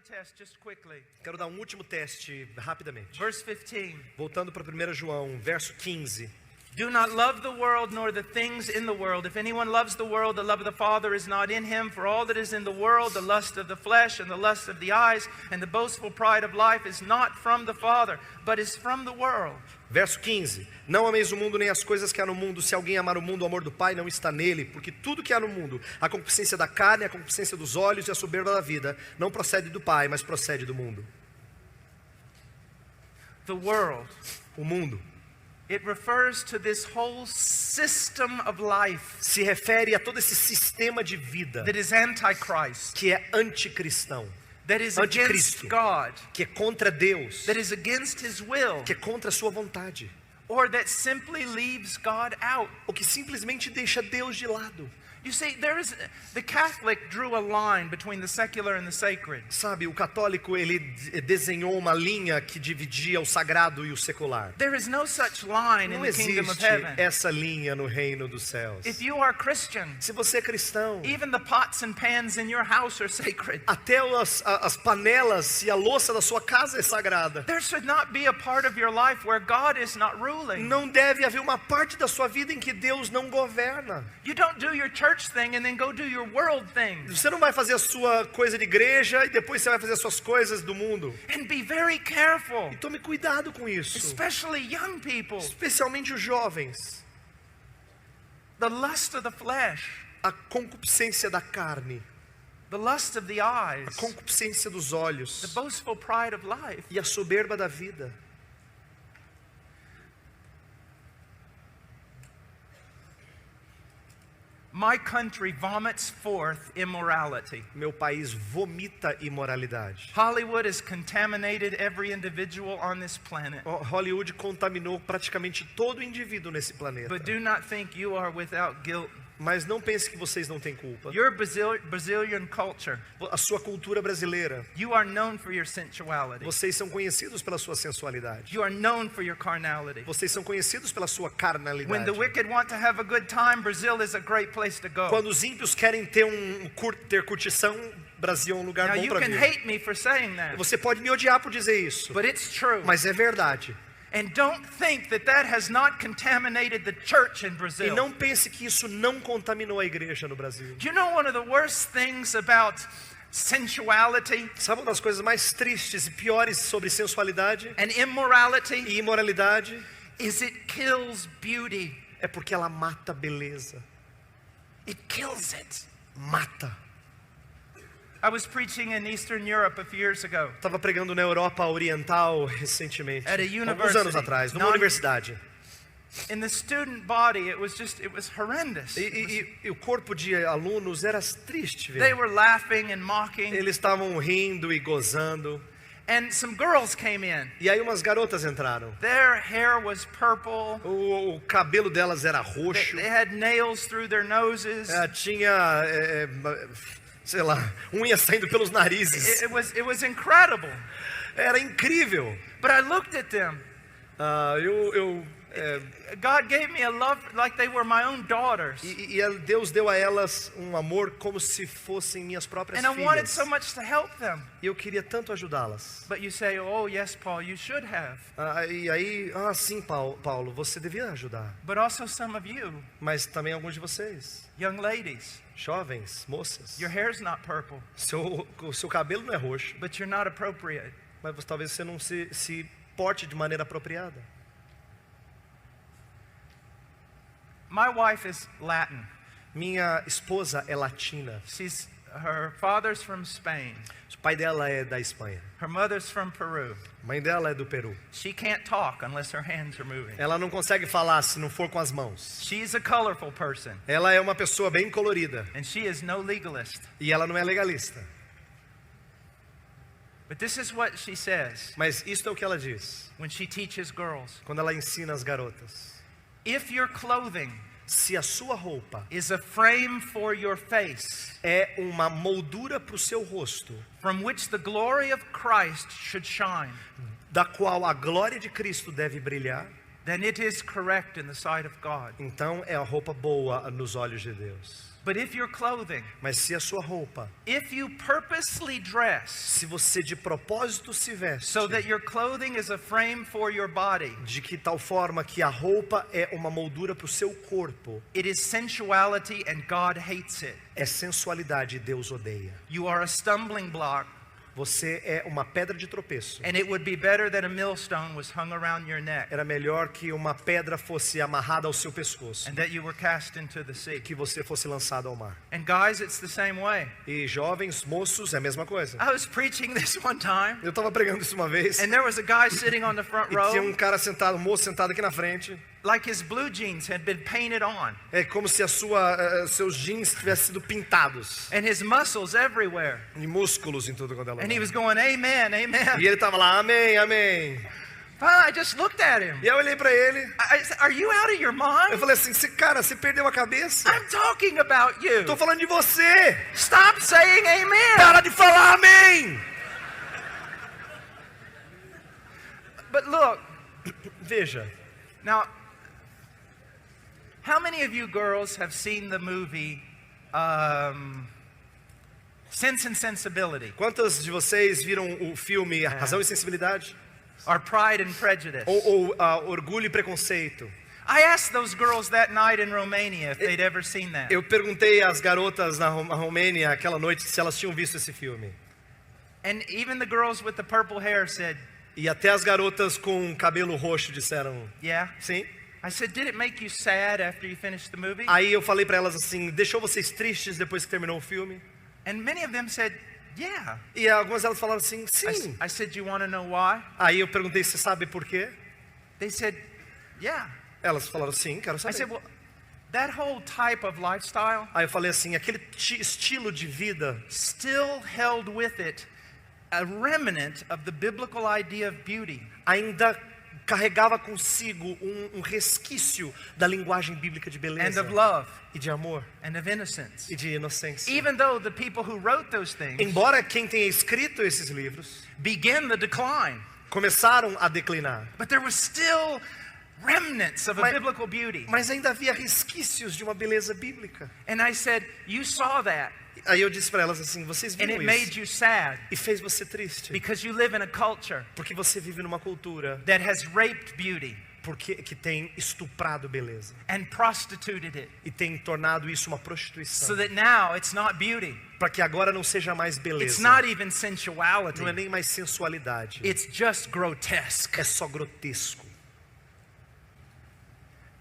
test just quickly. Quero dar um último teste rapidamente. Verse 15. Voltando para 1 João, verso 15. Do not love the world nor the things in the world. If anyone loves the world, the love of the Father is not in him. For all that is in the world, the lust of the flesh and the lust of the eyes and the boastful pride of life is not from the Father, but is from the world. Verso 15. Não ameis o mundo nem as coisas que há no mundo. Se alguém amar o mundo, o amor do Pai não está nele. Porque tudo que há no mundo, a concupiscência da carne, a concupiscência dos olhos e a soberba da vida, não procede do Pai, mas procede do mundo. The world. O mundo. It refers to this whole system of life Se refere a todo esse sistema de vida that is antichrist, que é anticristão, that is against anticristo, God, que é contra Deus, that is against His will, que é contra a sua vontade, or that simply leaves God out. ou que simplesmente deixa Deus de lado. You see, the Catholic drew a line between the secular and the sacred. Sabe, o católico ele desenhou uma linha que dividia o sagrado e o secular. There is no such line in Não the kingdom of existe heaven. essa linha no reino dos céus. If you are Christian, Se você é cristão, even the pots and pans in your house are sacred. até as panelas e a louça da sua casa é sagrada. There should not be a part of your life where God is not ruling. Não deve haver uma parte da sua vida em que Deus não governa. You don't do your church thing and then go do your world thing. Você não vai fazer a sua coisa de igreja e depois você vai fazer as suas coisas do mundo. And be very careful, E tome cuidado com isso. especially young people. Especialmente os jovens. The lust of the flesh, A concupiscência da carne, the lust of the eyes, a concupiscência dos the olhos boastful pride of life. e a soberba da vida. My country vomits forth immorality. Meu país vomita imoralidade. Hollywood has contaminated every individual on this planet. Hollywood contaminou praticamente todo indivíduo nesse planeta. But do not think you are without guilt. Mas não pense que vocês não têm culpa. Your Brazilian culture, A sua cultura brasileira, you are known for your sensuality. vocês são conhecidos pela sua sensualidade. You are known for your carnality. Vocês são conhecidos pela sua When carnalidade. the wicked want to have a good time, Brazil is a great place to go. Quando os ímpios querem ter ter curtição, Brasil é um lugar Now bom you para can vir. hate me for saying that, Você pode me odiar por dizer isso, but it's true. mas é verdade. And don't think that that has not contaminated the church in E Brazil. não pense que isso não contaminou a igreja no Brasil. Do you know one of the worst things about sensuality Sabe uma das coisas mais tristes e piores sobre sensualidade and immorality e imoralidade? is it kills beauty. É porque ela mata a beleza. It kills it. Mata. I was preaching in Eastern Europe a few years ago. Estava pregando na Europa Oriental recentemente, At a alguns university. anos atrás, numa universidade. In the student body, it was horrendous. E o corpo de alunos era triste, They velho. were laughing and mocking, Eles estavam rindo e gozando. and some girls came in. E aí umas garotas entraram. Their hair was purple. O cabelo delas era roxo. They had nails through their noses. Tinha, sei lá, unha saindo pelos narizes. It was incredible. Era incrível. But I looked at them. God gave me a love like they were my own daughters. E Deus deu a elas um amor como se fossem minhas próprias And I wanted filhas. so much to help them. E eu queria tanto ajudá-las. But you say, oh yes, Paul, you should have. E aí, sim, Paulo, você devia ajudar. But also some of you, Mas também alguns de vocês, young ladies, jovens, moças, your hair's not purple, o seu cabelo não é roxo, but you're not appropriate. mas talvez você não se porte de maneira apropriada. My wife is Latin. Minha esposa é latina. Her father's from Spain. O pai dela é da Espanha. Her mother's from Peru. A mãe dela é do Peru. She can't talk unless her hands are moving. Ela não consegue falar se não for com as mãos. She's a colorful person. Ela é uma pessoa bem colorida. And she is no legalist. E ela não é legalista. But this is what she says Mas isto é o que ela diz when she teaches girls. quando ela ensina as garotas. If your clothing Se a sua roupa is a frame for your face, é uma moldura para o seu rosto, from which the glory of Christ should shine, da qual a glória de Cristo deve brilhar, then it is correct in the sight of God. então é a roupa boa nos olhos de Deus. But if your clothing, Mas se a sua roupa, if you purposely dress se você de propósito se veste, so that your clothing is a frame for your body, de que tal forma que a roupa é uma moldura para o seu corpo, it is sensuality and God hates it. é sensualidade e Deus odeia. You are a stumbling block, Você é uma pedra de tropeço. and it would be better that a millstone was hung around your neck Era melhor que uma pedra fosse amarrada ao seu pescoço, and that you were cast into the sea. que você fosse lançado ao mar. And guys, it's the same way. E jovens, moços, é a mesma coisa. I was preaching this one time, Eu estava pregando isso uma vez, and there was a guy sitting on the front e tinha row, cara sentado, um moço sentado aqui na frente. like his blue jeans had been painted on, É como se seus jeans tivessem sido pintados. and his muscles everywhere. E músculos em tudo quanto é And he lugar. was going, amen, amen. E ele estava lá, amém, amém. I just looked at him. E eu olhei para ele, I said, are you out of your eu mind? falei assim, você perdeu a cabeça? I'm talking about you. Estou falando de você. Stop saying amen. Para de falar amém. But look, Veja, now, how many of you girls have seen the movie Sense and Sensibility? quantas de vocês viram o filme Razão e Sensibilidade? Or Pride and Prejudice? Ou Orgulho e Preconceito? I asked those girls that night in Romania if they'd ever seen that. Eu perguntei às garotas na Romênia aquela noite se elas tinham visto esse filme. And even the girls with the purple hair said, E até as garotas com cabelo roxo disseram, yeah. sim. I said, did it make you sad after you finished the movie? Aí eu falei para elas assim, deixou vocês tristes depois que terminou o filme? And many of them said, yeah. E algumas delas falaram assim, sim. I said, you want to know why? Aí eu perguntei, você sabe por quê? They said, yeah. Elas falaram, sim, quero I saber. said, well, that whole type of lifestyle Aí eu falei assim, aquele estilo de vida still held with it a remnant of the biblical idea of beauty. ainda carregava consigo um resquício da linguagem bíblica de And beleza of love e de amor and of innocence. e de inocência. Even though the people who wrote those things Embora quem tenha escrito esses livros began the decline, começaram a declinar, but there was still remnants of a Mas- biblical beauty. mas ainda havia resquícios de uma beleza bíblica. And I said, you saw that, Aí eu disse para elas assim, vocês and viram it isso made you sad e fez você triste, because you live in a culture porque você vive numa cultura that has raped beauty que tem estuprado beleza and prostituted it, e tem tornado isso uma so prostituição, that now it's not beauty. para que agora não seja mais It's beleza, not even não é sensuality. nem mais sensualidade, It's just grotesque. é só grotesco.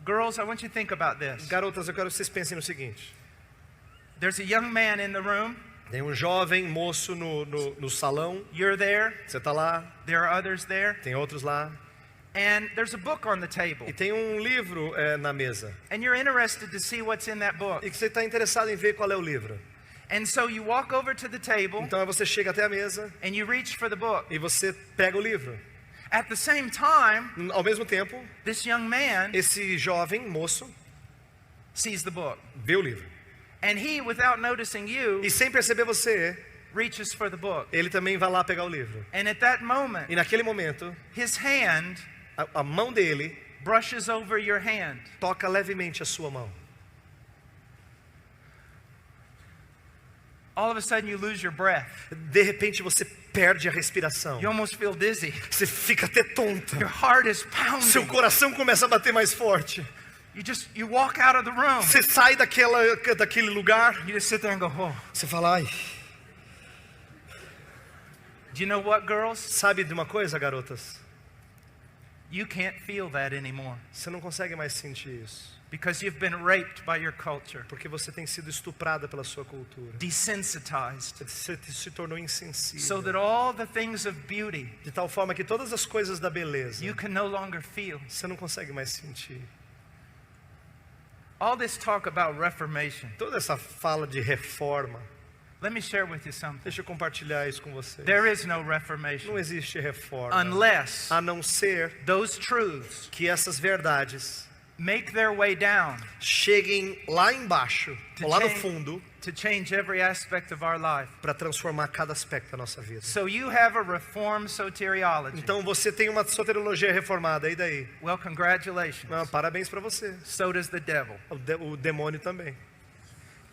Girls, I want you to think about this. Garotas, eu quero que vocês pensem no seguinte, There's a young man in the room. tem um jovem moço no salão, You're there. você está lá, There are others there. tem outros lá, And there's a book on the table. e tem um livro na mesa, And you're interested to see what's in that book. e que você está interessado em ver qual é o livro. And so you walk over to the table Então você chega até a mesa and you reach for the book. e você pega o livro. At the same time, Ao mesmo tempo, this young man esse jovem moço sees the book. vê o livro. And he, without noticing you, E sem perceber você, reaches for the book. ele também vai lá pegar o livro. And at that moment, E naquele momento, his hand a mão dele brushes over your hand. toca levemente a sua mão. All of a sudden you lose your breath. De repente você perde a respiração. You almost feel dizzy. Você fica até tonta. Your heart is Seu pounding. coração começa a bater mais forte. You walk out of the room. Você sai daquele lugar. You just sit there and go, oh. Você fala, ai, Do you know what, girls? sabe de uma coisa, garotas? You can't feel that anymore Você não consegue mais sentir isso. because you've been raped by your culture, Porque você tem sido estuprada pela sua cultura. desensitized, Você se tornou insensível. so that all the things of beauty De tal forma que todas as coisas da beleza, you can no longer feel. você não consegue mais sentir. All this talk about reformation. Toda essa fala de reforma, Let me share with you something. deixa eu compartilhar isso com vocês. There is no Não reformation existe reforma, unless a não ser those truths que essas verdades make their way down cheguem lá embaixo, ou lá no fundo, to change every aspect of our life. para transformar cada aspecto da nossa vida. So you have a reformed soteriology. Então você tem uma soteriologia reformada, e daí? Well, congratulations. Parabéns para você. So does the devil. O demônio também.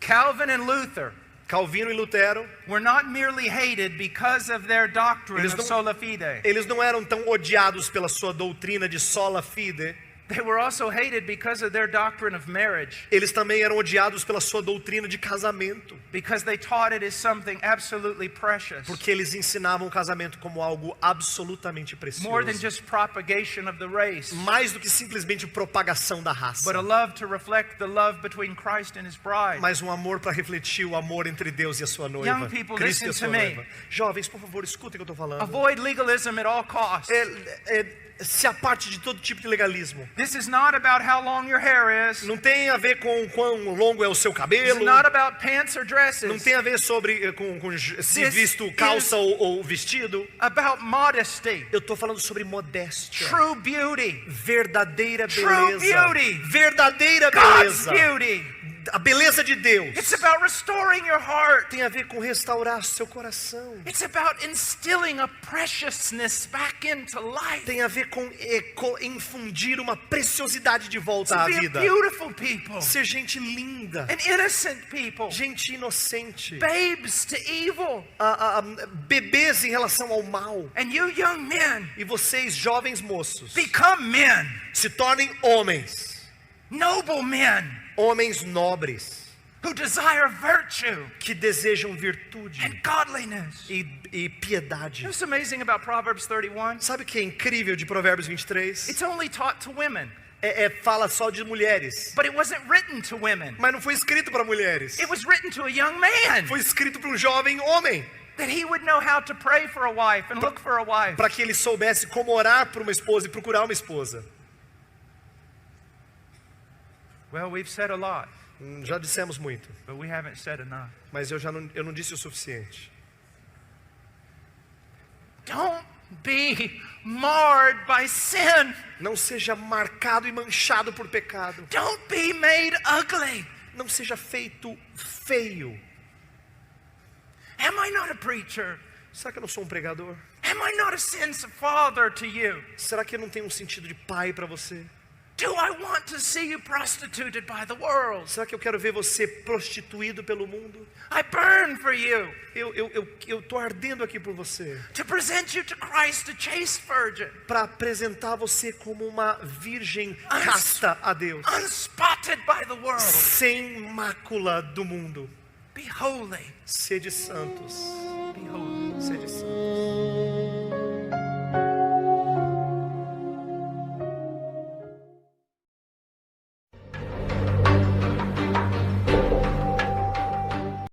Calvin and Luther Calvino e Lutero, were not merely hated because of their doctrine of sola fide. Eles não eram tão odiados pela sua doutrina de sola fide. They were also hated because of their doctrine of marriage. Eles também eram odiados pela sua doutrina de casamento. Because they taught it as something absolutely precious. Porque eles ensinavam o casamento como algo absolutamente precioso. More than just propagation of the race. Mais do que simplesmente propagação da raça. But a love to reflect the love between Christ and his bride. Mas um amor para refletir o amor entre Deus e a sua noiva. Young people, Cristo e a sua listen to noiva. Jovens, por favor, escutem o que eu estou falando. Avoid legalism at all costs. Se aparte de todo tipo de legalismo. This is not about how long your hair is. Não tem a ver com quão longo é o seu cabelo. It's not about pants or dresses. Não tem a ver sobre com se visto calça ou vestido. About modesty. Eu estou falando sobre modéstia. True beauty. Verdadeira beleza. True beauty. Verdadeira God's beleza. beauty. A beleza de Deus. It's about restoring your heart. Tem a ver com restaurar seu coração. It's about instilling a preciousness back into life. Tem a ver com infundir uma preciosidade de volta à vida. Beautiful people. Ser gente linda. And innocent people. Gente inocente. Babes to evil. Bebês em relação ao mal. And you young men. E vocês jovens moços. Become men. Se tornem homens. Noble men. Homens nobres. Who desire virtue. Que desejam virtude. And godliness. E piedade. What's amazing about Proverbs 31? Sabe o que é incrível de Provérbios 23? It's only taught to women. Fala só de mulheres. But it wasn't written to women. Mas não foi escrito para mulheres. It was written to a young man. Foi escrito para um jovem homem. That he would know how to pray for a wife and look for a wife. Para que ele soubesse como orar por uma esposa e procurar uma esposa. Well, we've said a lot. Já dissemos muito. But we haven't said enough. Mas eu não disse o suficiente. Don't be marred by sin. Não seja marcado e manchado por pecado. Don't be made ugly. Não seja feito feio. Am I not a preacher? Será que eu não sou um pregador? Am I not a sense of father to you? Será que eu não tenho um sentido de pai para você? Do I want to see you prostituted by the world? Será que eu quero ver você prostituído pelo mundo? I burn for you. Eu tô ardendo aqui por você. To present you to Christ, a chaste virgin. Para apresentar você como uma virgem casta a Deus. Unspotted by the world. Sem mácula do mundo. Be holy. Sede santos. Be holy.